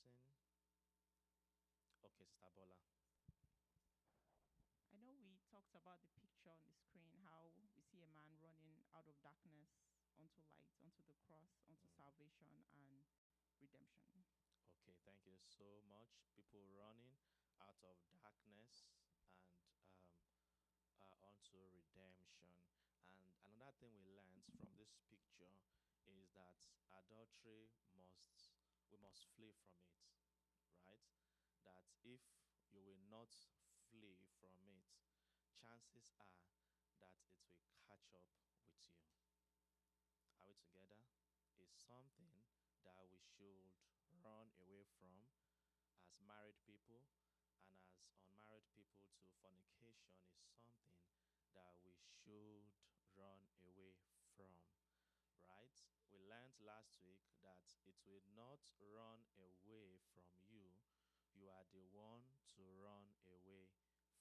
person? Okay, Sister Bola. I know we talked about the picture on the screen, how we see a man running out of darkness onto light, onto the cross, onto salvation and redemption. Okay, thank you so much. People running out of darkness and onto redemption. And another thing we learned from this picture is that adultery we must flee from it, right? That if you will not flee from it, chances are that it will catch up with you. Are we together? Is something that we should run away from as married people, and as unmarried people too. Fornication is something that we should run away from, right? We learned last week that it will not run away from you. You are the one to run away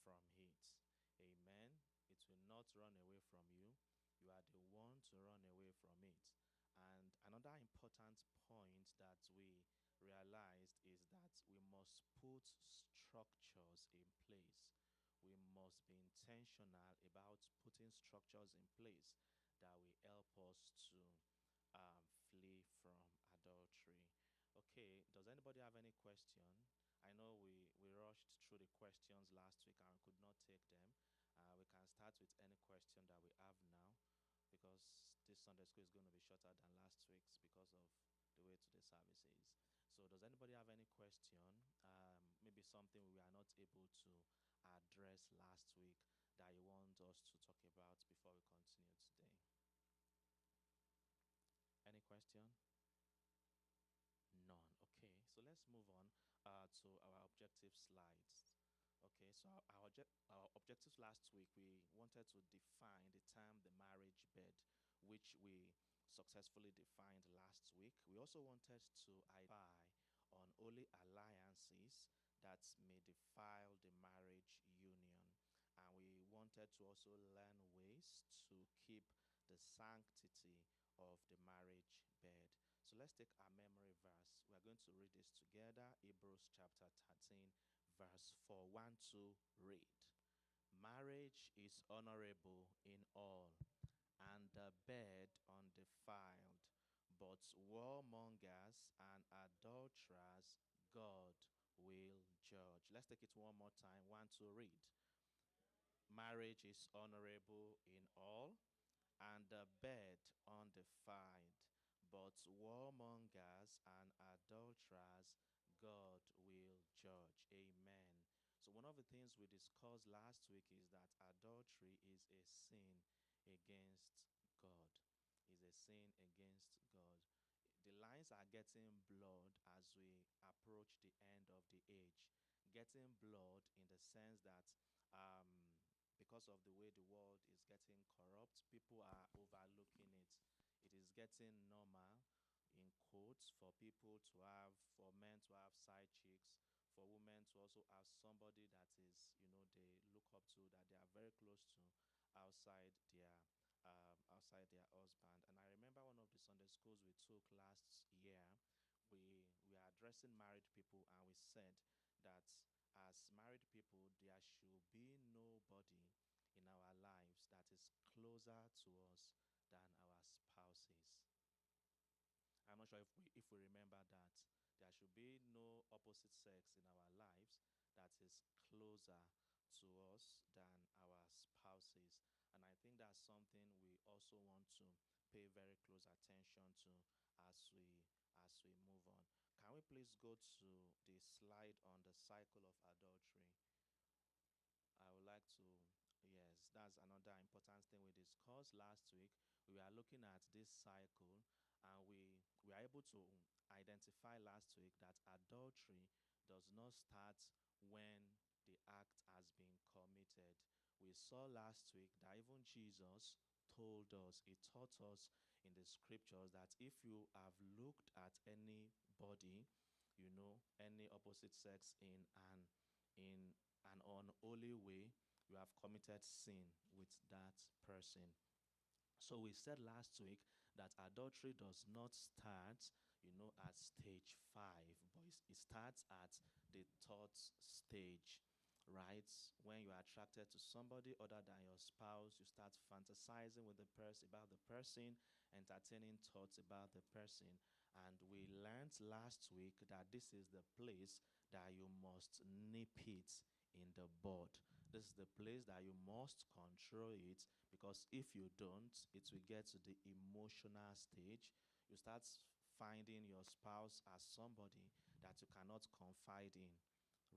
from it. Amen. It will not run away from you. You are the one to run away from it. And another important point that we realized is that we must put structures in place. We must be intentional about putting structures in place that will help us to flee from adultery. Okay, does anybody have any question? I know we rushed through the questions last week and we could not take them. We can start with any question that we have now, because this Sunday school is going to be shorter than last week's because of the way today's service is. So does anybody have any question? Maybe something we are not able to address last week that you want us to talk about before we continue today? Any question? None. Okay, so let's move on to our objective slides. Okay, so our objectives last week, we wanted to define the term the marriage bed, which we successfully defined last week. We also wanted to identify unholy alliances that may defile the marriage union. And we wanted to also learn ways to keep the sanctity of the marriage bed. So let's take our memory verse. We are going to read this together. Hebrews chapter 13, verse 4. 1, 2, read. Marriage is honorable in all, and the bed undefiled, but warmongers and adulterers God will judge. Let's take it one more time. 1, 2, read. Marriage is honorable in all, and the bed undefiled, but warmongers and adulterers God will judge. Amen. So one of the things we discussed last week is that adultery is a sin against God. Is a sin against God. The lines are getting blurred as we approach the end of the age. Getting blurred in the sense that because of the way the world is getting corrupt, people are overlooking it. It is getting normal, in quotes, for men to have side chicks, for women to also have somebody that is, they look up to, that they are very close to outside their husband. And I remember one of the Sunday schools we took last year, we are addressing married people, and we said that as married people, there should be nobody in our lives that is closer to us than our spouses. I'm not sure if we remember that. There should be no opposite sex in our lives that is closer to us than our spouses. And I think that's something we also want to pay very close attention to as we move on. Can we please go to the slide on the cycle of adultery? I would like to, yes, that's another important thing we discussed last week. We were looking at this cycle, and we were able to identify last week that adultery does not start when the act has been committed. We saw last week that even Jesus told us, he taught us in the scriptures that if you have looked at anybody, any opposite sex in an unholy way, you have committed sin with that person. So we said last week that adultery does not start, at stage 5, but it starts at the third stage, right? When you are attracted to somebody other than your spouse, you start fantasizing with the person about the person, entertaining thoughts about the person. And we learned last week that this is the place that you must nip it in the bud. This is the place that you must control it, because if you don't, it will get to the emotional stage. You start finding your spouse as somebody that you cannot confide in,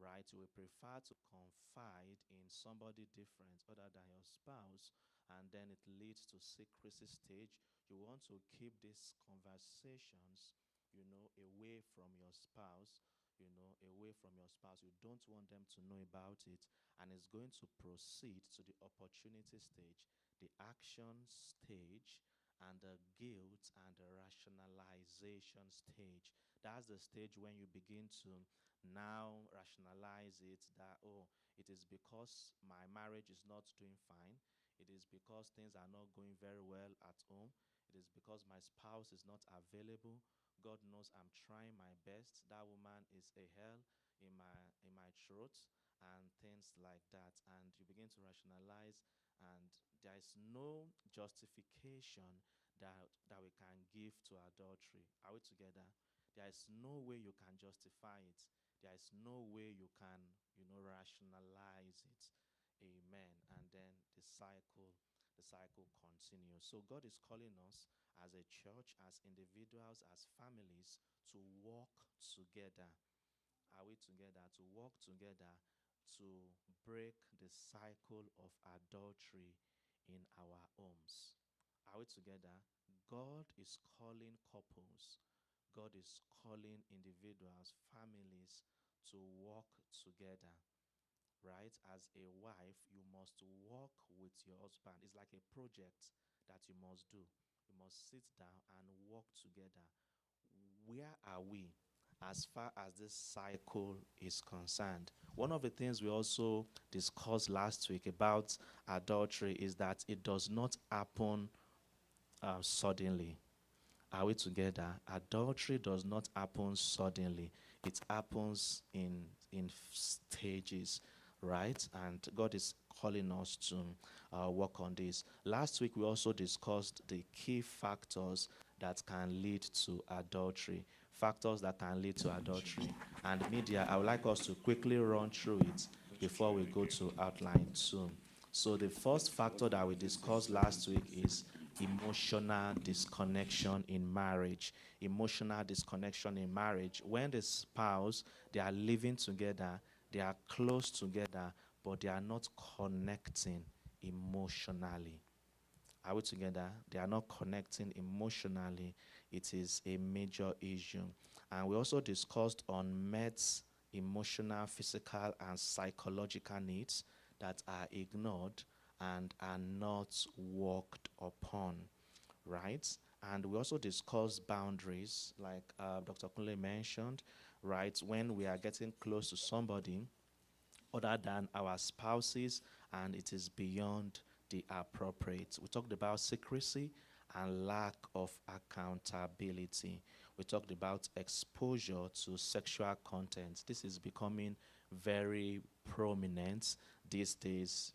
right? You will prefer to confide in somebody different other than your spouse, and then it leads to secrecy stage. You want to keep these conversations, away from your spouse, away from your spouse. You don't want them to know about it, and it's going to proceed to the opportunity stage, the action stage, and the guilt and the rationalization stage. That's the stage when you begin to now rationalize it that, oh, it is because my marriage is not doing fine. It is because things are not going very well at home. It is because my spouse is not available. God knows I'm trying my best. That woman is a hell in my throat, and things like that. And you begin to rationalize, and there is no justification that we can give to adultery. Are we together? There is no way you can justify it. There is no way you can, rationalize it. Amen. And then the cycle continues. So God is calling us as a church, as individuals, as families, to walk together. Are we together? To walk together to break the cycle of adultery in our homes. Are we together? God is calling couples, God is calling individuals, families to walk together, right? As a wife, you must walk with your husband. It's like a project that you must do. You must sit down and walk together. Where are we as far as this cycle is concerned? One of the things we also discussed last week about adultery is that it does not happen suddenly. Are we together? Adultery does not happen suddenly. It happens in stages, right? And God is calling us to work on this. Last week we also discussed the key factors that can lead to adultery. Factors that can lead to adultery. And media, I would like us to quickly run through it before we go to outline 2. So the first factor that we discussed last week is emotional disconnection in marriage. Emotional disconnection in marriage. When the spouse, they are living together, they are close together, but they are not connecting emotionally. Are we together? They are not connecting emotionally. It is a major issue. And we also discussed unmet emotional, physical, and psychological needs that are ignored and are not worked upon, right? And we also discussed boundaries, like Dr. Kunle mentioned, right? When we are getting close to somebody, other than our spouses, and it is beyond the appropriate. We talked about secrecy and lack of accountability. We talked about exposure to sexual content. This is becoming very prominent these days,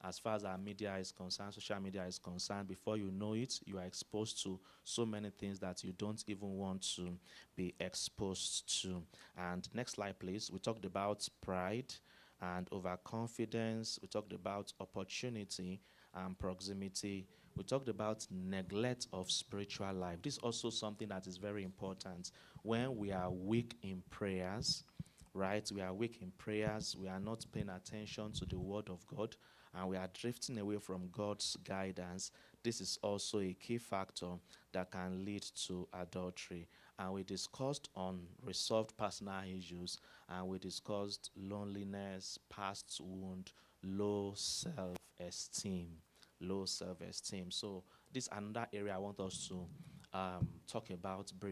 as far as our media is concerned, social media is concerned. Before you know it, you are exposed to so many things that you don't even want to be exposed to. And next slide, please. We talked about pride and overconfidence. We talked about opportunity and proximity. We talked about neglect of spiritual life. This is also something that is very important. When we are weak in prayers, right? We are weak in prayers. We are not paying attention to the word of God, and we are drifting away from God's guidance. This is also a key factor that can lead to adultery. And we discussed unresolved personal issues, and we discussed loneliness, past wound, low self-esteem. Low self-esteem. So this is another area I want us to talk about briefly.